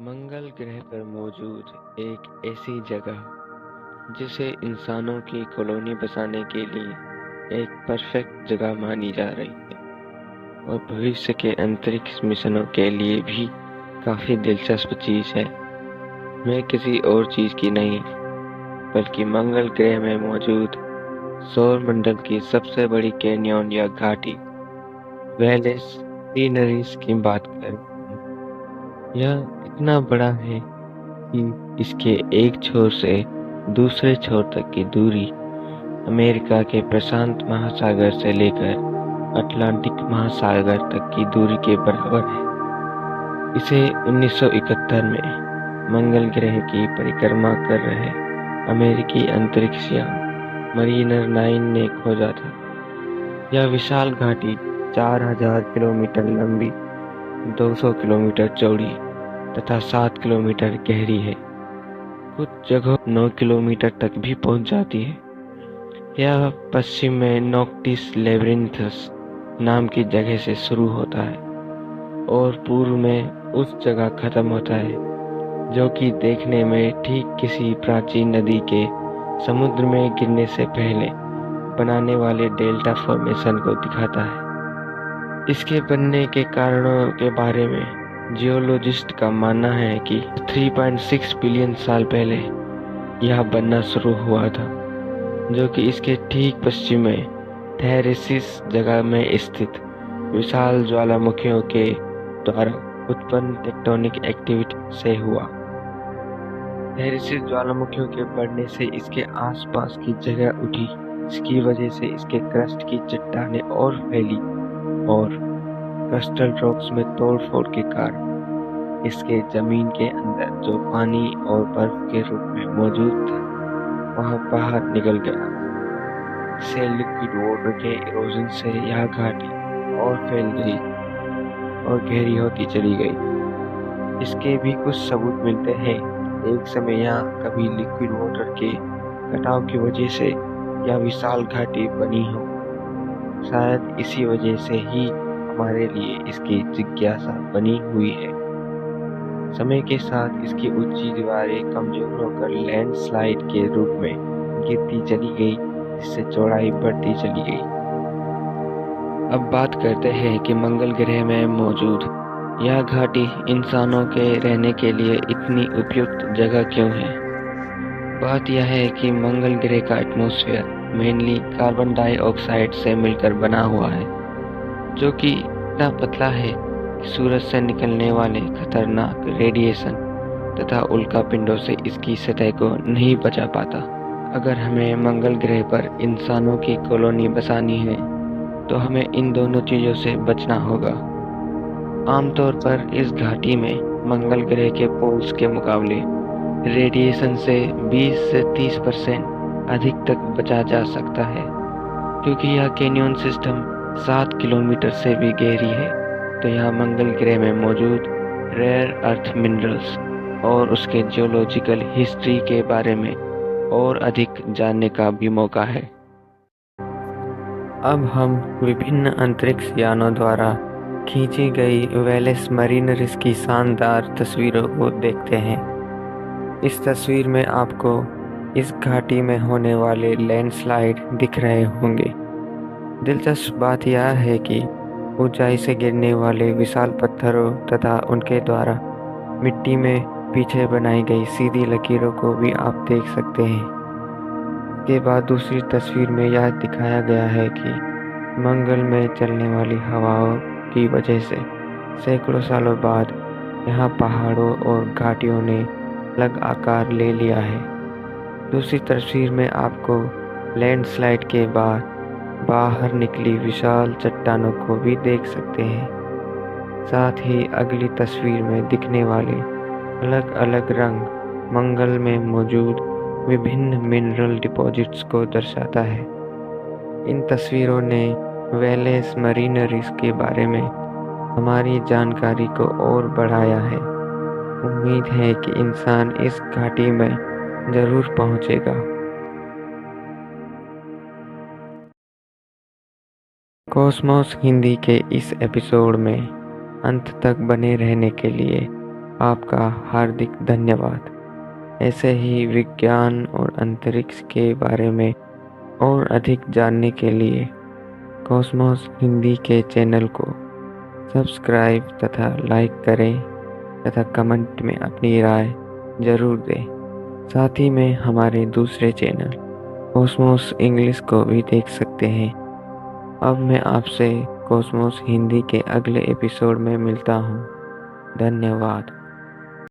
मंगल ग्रह पर मौजूद एक ऐसी जगह जिसे इंसानों की कॉलोनी बसाने के लिए एक परफेक्ट जगह मानी जा रही है और भविष्य के अंतरिक्ष मिशनों के लिए भी काफ़ी दिलचस्प चीज़ है। मैं किसी और चीज़ की नहीं बल्कि मंगल ग्रह में मौजूद सौर मंडल की सबसे बड़ी कैन्यन या घाटी वेलेस मरीनरीज की बात कर रहा हूँ। यह इतना बड़ा है कि इसके एक छोर से दूसरे छोर तक की दूरी अमेरिका के प्रशांत महासागर से लेकर अटलांटिक महासागर तक की दूरी के बराबर है। इसे 1971 में मंगल ग्रह की परिक्रमा कर रहे अमेरिकी अंतरिक्ष यान मरीनर 9 ने खोजा था। यह विशाल घाटी 4000 किलोमीटर लंबी, 200 किलोमीटर चौड़ी तथा 7 किलोमीटर गहरी है। कुछ जगह 9 किलोमीटर तक भी पहुंच जाती है। यह पश्चिम में नोक्टिस लेब्रिंथस नाम की जगह से शुरू होता है और पूर्व में उस जगह खत्म होता है जो कि देखने में ठीक किसी प्राचीन नदी के समुद्र में गिरने से पहले बनाने वाले डेल्टा फॉर्मेशन को दिखाता है। इसके बनने के कारणों के बारे में जियोलॉजिस्ट का मानना है कि 3.6 बिलियन साल पहले यह बनना शुरू हुआ था, जो कि इसके ठीक पश्चिम में थेरेसिस जगह में स्थित विशाल ज्वालामुखियों के द्वारा उत्पन्न टेक्टोनिक एक्टिविटी से हुआ। थेरेसिस ज्वालामुखियों के बढ़ने से इसके आसपास की जगह उठी, इसकी वजह से इसके क्रस्ट की चट्टानें और फैली और क्रस्टल रॉक्स में तोड़फोड़ के कारण इसके जमीन के अंदर जो पानी और बर्फ के रूप में मौजूद था वह बाहर निकल गया। इससे लिक्विड वाटर के इरोजन से यह घाटी और फैल गई और गहरी होती चली गई। इसके भी कुछ सबूत मिलते हैं। एक समय यहाँ कभी लिक्विड वाटर के कटाव की वजह से यह विशाल घाटी बनी हो। शायद इसी वजह से ही हमारे लिए इसकी जिज्ञासा बनी हुई है। समय के साथ इसकी ऊंची दीवारें कमजोर होकर लैंडस्लाइड के रूप में गिरती चली गई, जिससे चौड़ाई बढ़ती चली गई। अब बात करते हैं कि मंगल ग्रह में मौजूद यह घाटी इंसानों के रहने के लिए इतनी उपयुक्त जगह क्यों है। बात यह है कि मंगल ग्रह का एटमॉस्फेयर मेनली कार्बन डाइऑक्साइड से मिलकर बना हुआ है, जो कि इतना पतला है कि सूरज से निकलने वाले खतरनाक रेडिएशन तथा उल्का पिंडों से इसकी सतह को नहीं बचा पाता। अगर हमें मंगल ग्रह पर इंसानों की कॉलोनी बसानी है तो हमें इन दोनों चीज़ों से बचना होगा। आमतौर पर इस घाटी में मंगल ग्रह के पोल्स के मुकाबले रेडिएशन से 20 से 30% अधिक तक बचा जा सकता है। क्योंकि यह कैनियन सिस्टम 7 किलोमीटर से भी गहरी है, तो यहाँ मंगल ग्रह में मौजूद रेयर अर्थ मिनरल्स और उसके जियोलॉजिकल हिस्ट्री के बारे में और अधिक जानने का भी मौका है। अब हम विभिन्न अंतरिक्ष यानों द्वारा खींची गई वेलेस मरीनरीज की शानदार तस्वीरों को देखते हैं। इस तस्वीर में आपको इस घाटी में होने वाले लैंडस्लाइड दिख रहे होंगे। दिलचस्प बात यह है कि ऊंचाई से गिरने वाले विशाल पत्थरों तथा उनके द्वारा मिट्टी में पीछे बनाई गई सीधी लकीरों को भी आप देख सकते हैं। इसके बाद दूसरी तस्वीर में यह दिखाया गया है कि मंगल में चलने वाली हवाओं की वजह से सैकड़ों सालों बाद यहाँ पहाड़ों और घाटियों ने अलग आकार ले लिया है। दूसरी तस्वीर में आपको लैंडस्लाइड के बाद बाहर निकली विशाल चट्टानों को भी देख सकते हैं। साथ ही अगली तस्वीर में दिखने वाले अलग अलग रंग मंगल में मौजूद विभिन्न मिनरल डिपॉजिट्स को दर्शाता है। इन तस्वीरों ने वेलेस मरीनरीज के बारे में हमारी जानकारी को और बढ़ाया है। उम्मीद है कि इंसान इस घाटी में जरूर पहुंचेगा। कॉस्मोस हिंदी के इस एपिसोड में अंत तक बने रहने के लिए आपका हार्दिक धन्यवाद। ऐसे ही विज्ञान और अंतरिक्ष के बारे में और अधिक जानने के लिए कॉस्मोस हिंदी के चैनल को सब्सक्राइब तथा लाइक करें तथा कमेंट में अपनी राय ज़रूर दें। साथ ही में हमारे दूसरे चैनल कॉस्मोस इंग्लिश को भी देख सकते हैं। अब मैं आपसे कॉस्मोस हिंदी के अगले एपिसोड में मिलता हूँ। धन्यवाद।